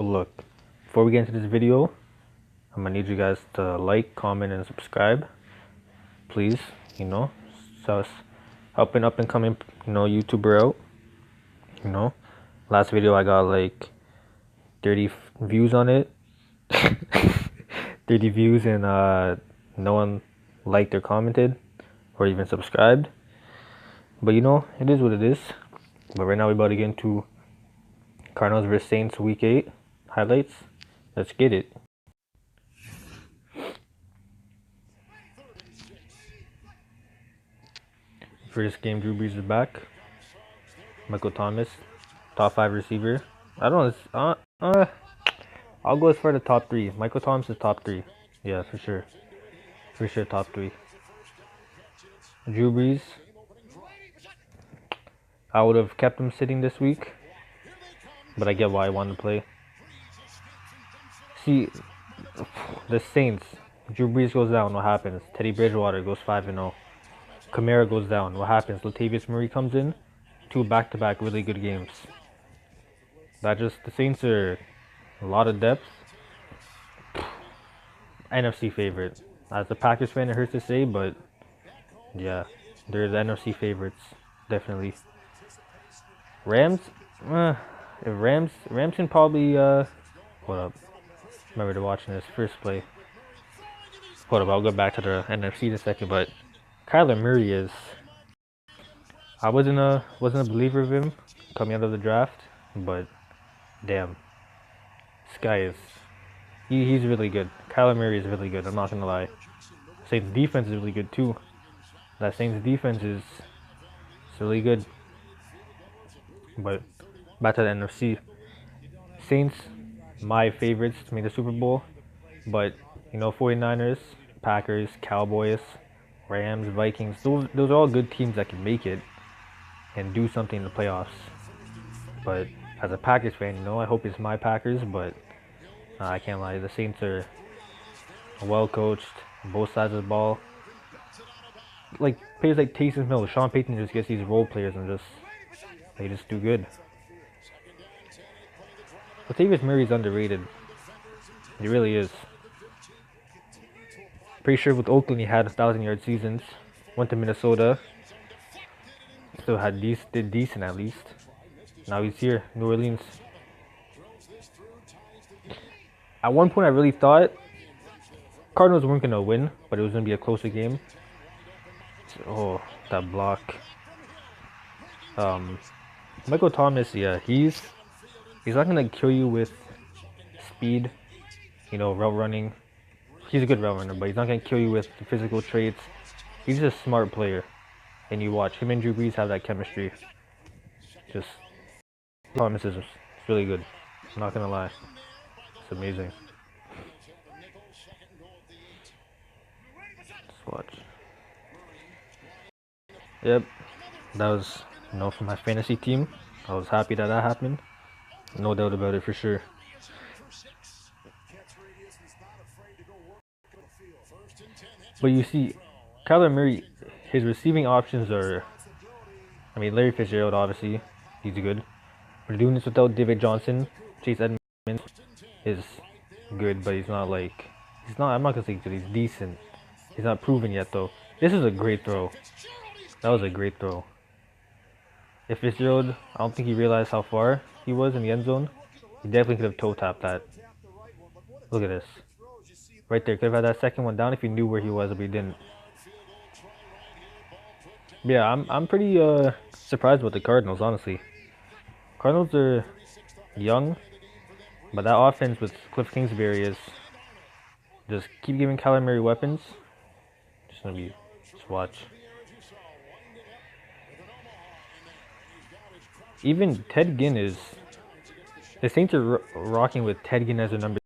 Look, before we get into this video, I'm gonna need you guys to like, comment, and subscribe, please. So it's helping up and coming, YouTuber out. Last video I got like 30 views on it, 30 views, and no one liked or commented or even subscribed. But it is what it is. But right now we're about to get into Cardinals vs Saints Week 8 highlights. Let's get it. For this game, Drew Brees is back. Michael Thomas, top 5 receiver. I don't know. I'll go as far as the top 3. Michael Thomas is top 3. Yeah, for sure. For sure, top 3. Drew Brees. I would have kept him sitting this week, but I get why I wanted to play. See, the Saints. Drew Brees goes down. What happens? Teddy Bridgewater goes 5-0. Kamara goes down. What happens? Latavius Murray comes in. 2 back-to-back really good games. The Saints are a lot of depth. NFC favorite. As a Packers fan, it hurts to say, but yeah, they're the NFC favorites, definitely. Rams, Rams can probably hold up. Remember to watching this first play. Hold up, I'll go back to the NFC in a second, but Kyler Murray is. I wasn't a believer of him coming out of the draft, but damn, this guy is. He's really good. Kyler Murray is really good. I'm not gonna lie. Saints defense is really good too. That Saints defense is really good. But back to the NFC. Saints, my favorites to make the Super Bowl. But 49ers, Packers, Cowboys, Rams, Vikings. Those are all good teams that can make it and do something in the playoffs. But as a Packers fan, I hope it's my Packers, but I can't lie. The Saints are well coached, both sides of the ball. Like players like Taysom Hill, Sean Payton just gets these role players and they just do good. Latavius Murray's underrated. He really is. Pretty sure with Oakland he had 1,000-yard seasons. Went to Minnesota. Still did decent at least. Now he's here, New Orleans. At one point I really thought Cardinals weren't going to win, but it was going to be a closer game. Oh, that block. Michael Thomas, yeah, he's not going to kill you with speed, route running. He's a good route runner, but he's not going to kill you with the physical traits. He's just a smart player. And you watch him and Drew Brees have that chemistry. Thomas is really good. I'm not going to lie. It's amazing. Let's watch. Yep, that was, for my fantasy team. I was happy that happened. No doubt about it, for sure. But you see, Kyler Murray, his receiving options are, Larry Fitzgerald, obviously, he's good. We're doing this without David Johnson. Chase Edmonds is good, but I'm not going to say good, he's decent. He's not proven yet, though. This is a great throw. That was a great throw. If Fitzgerald, I don't think he realized how far he was in the end zone. He definitely could have toe tapped that. Look at this. Right there. Could have had that second one down if he knew where he was, but he didn't. Yeah, I'm pretty surprised with the Cardinals, honestly. Cardinals are young, but that offense with Cliff Kingsbury is just keep giving Kyler Murray weapons. Just watch. Even Ted Ginn is. The Saints are rocking with Ted Ginn as a number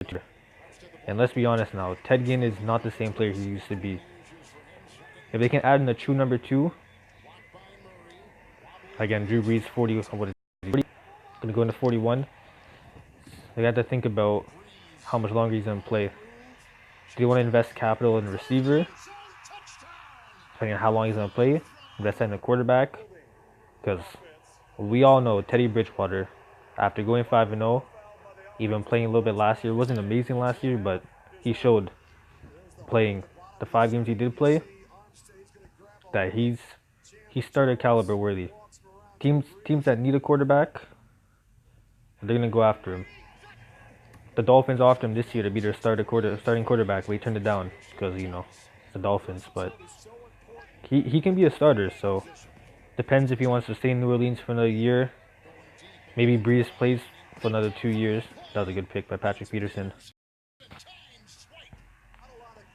2. And let's be honest now, Ted Ginn is not the same player he used to be. If they can add in a true number 2, again, Drew Brees 40, what is it? Gonna go into 41. They have to think about how much longer he's gonna play. Do you want to invest capital in a receiver? Depending on how long he's gonna play, invest in a quarterback, because we all know Teddy Bridgewater, after going 5-0, even playing a little bit last year. It wasn't amazing last year, but he showed playing the 5 games he did play that he's starter caliber worthy. Teams that need a quarterback, they're gonna go after him. The Dolphins offered him this year to be their starting quarterback, but he turned it down because it's the Dolphins. But he can be a starter, so depends if he wants to stay in New Orleans for another year. Maybe Breeze plays for another 2 years. That was a good pick by Patrick Peterson.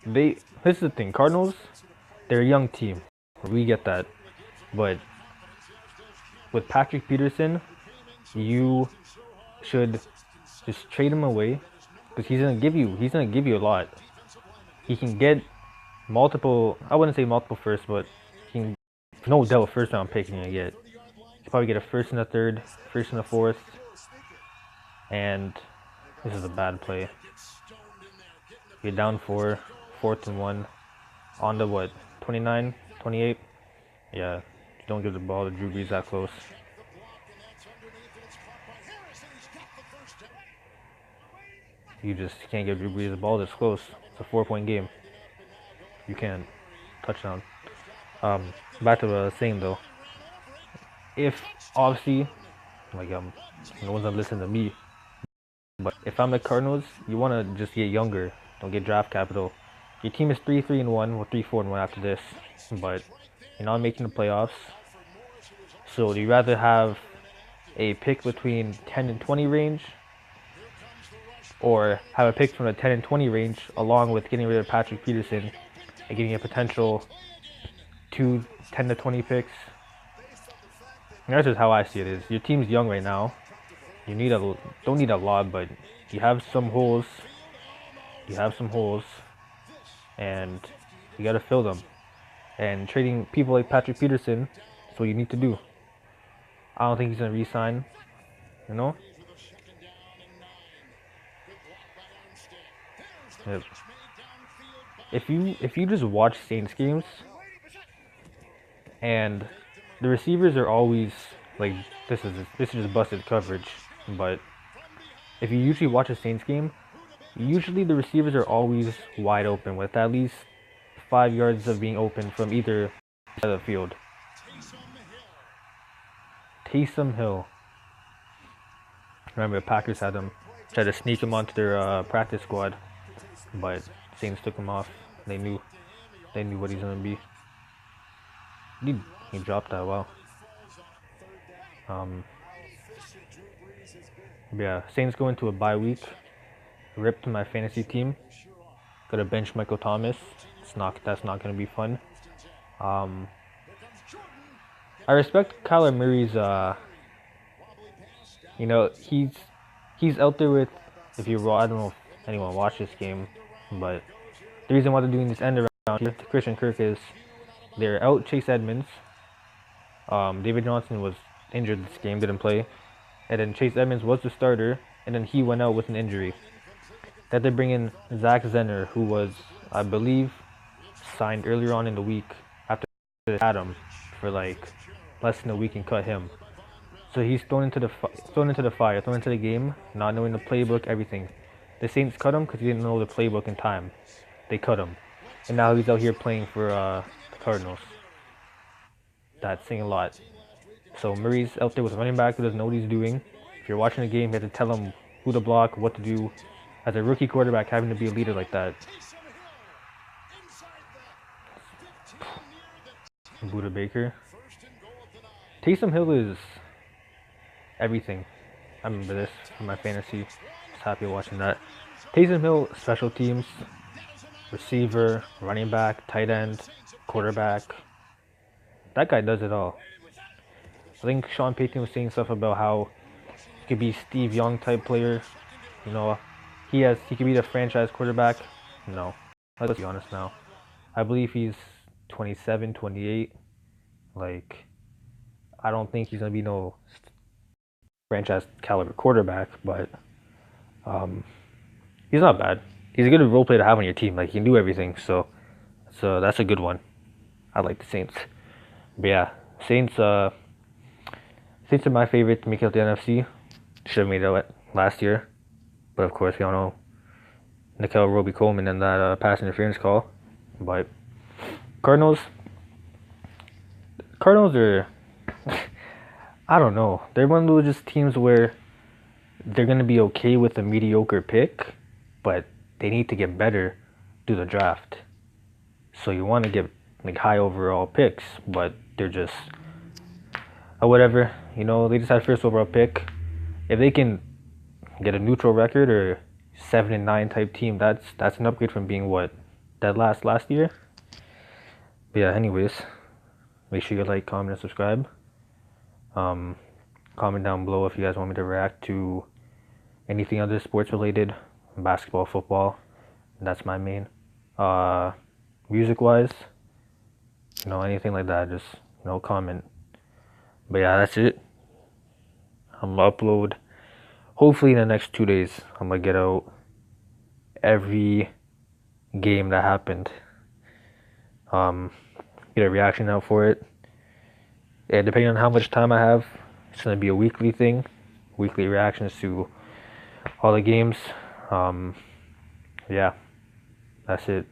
This is the thing. Cardinals, they're a young team. We get that, but with Patrick Peterson, you should just trade him away because he's gonna give you a lot. He can get multiple. I wouldn't say multiple firsts, but he can no doubt first round pick you're gonna get. He'll probably get a first and a third, first and a fourth, and this is a bad play. You're down 4, 4th and 1, on the what? 29, 28. Yeah, don't give the ball to Drew Brees that close. You just can't give Drew Brees the ball this close. It's a 4-point game. You can't. Touchdown. Back to what I was saying though. If obviously, like no one's gonna listen to me, but if I'm the Cardinals, you want to just get younger. Don't get draft capital. Your team is 3-3-1, or 3-4-1 after this, but you're not making the playoffs. So do you rather have a pick between 10 and 20 range, or have a pick from the 10 and 20 range along with getting rid of Patrick Peterson and getting a potential 2 10 to 20 picks? And that's just how I see it. Is your team's young right now. You don't need a lot, but you have some holes. And you gotta fill them. And trading people like Patrick Peterson, that's what you need to do. I don't think he's gonna re-sign. Yep. If you just watch Saints games, and the receivers are always like this is just busted coverage, but if you usually watch a Saints game, usually the receivers are always wide open with at least 5 yards of being open from either side of the field. Taysom Hill. Remember, the Packers had him, tried to sneak him onto their practice squad, but Saints took him off. They knew what he's gonna be. He dropped that well. Yeah, Saints go into a bye week. Ripped my fantasy team. Gotta bench Michael Thomas. That's not gonna be fun. I respect Kyler Murray's. He's out there with. I don't know if anyone watched this game, but the reason why they're doing this end around here to Christian Kirk is they're out Chase Edmonds. David Johnson was injured this game, didn't play, and then Chase Edmonds was the starter, and then he went out with an injury. That they bring in Zach Zenner, who was, I believe, signed earlier on in the week after they had him for like less than a week and cut him. So he's thrown into the fire, thrown into the game, not knowing the playbook, everything. The Saints cut him because he didn't know the playbook in time. They cut him, and now he's out here playing for the Cardinals. That's saying a lot. So Murray's out there with a running back who doesn't know what he's doing. If you're watching the game, you have to tell him who to block, what to do. As a rookie quarterback, having to be a leader like that. Buda Baker. Taysom Hill is everything. I remember this from my fantasy. Just happy watching that. Taysom Hill, special teams, receiver, running back, tight end, quarterback. That guy does it all. I think Sean Payton was saying stuff about how he could be Steve Young type player. He could be the franchise quarterback. No. Let's be honest now. I believe he's 27, 28. Like, I don't think he's going to be no franchise caliber quarterback, but he's not bad. He's a good role player to have on your team. Like, he can do everything, so that's a good one. I like the Saints. But yeah, Saints are my favorite to make out the NFC. Should have made it last year. But of course, we all know Nikel Roby Coleman and that pass interference call. But Cardinals, Cardinals are, I don't know. They're one of those just teams where they're gonna be okay with a mediocre pick, but they need to get better through the draft. So you want to get like high overall picks, but they're just whatever. You know, they just had first overall pick. If they can get a neutral record or 7-9 type team, that's an upgrade from being what dead last year. But yeah, anyways, make sure you like, comment, and subscribe. Comment down below if you guys want me to react to anything other sports related, basketball, football. That's my main. Music wise, anything like that, just comment. But yeah, that's it. I'm gonna upload. Hopefully in the next 2 days, I'm gonna get out every game that happened. Get a reaction out for it. And depending on how much time I have, it's gonna be a weekly thing. Weekly reactions to all the games. Yeah, that's it.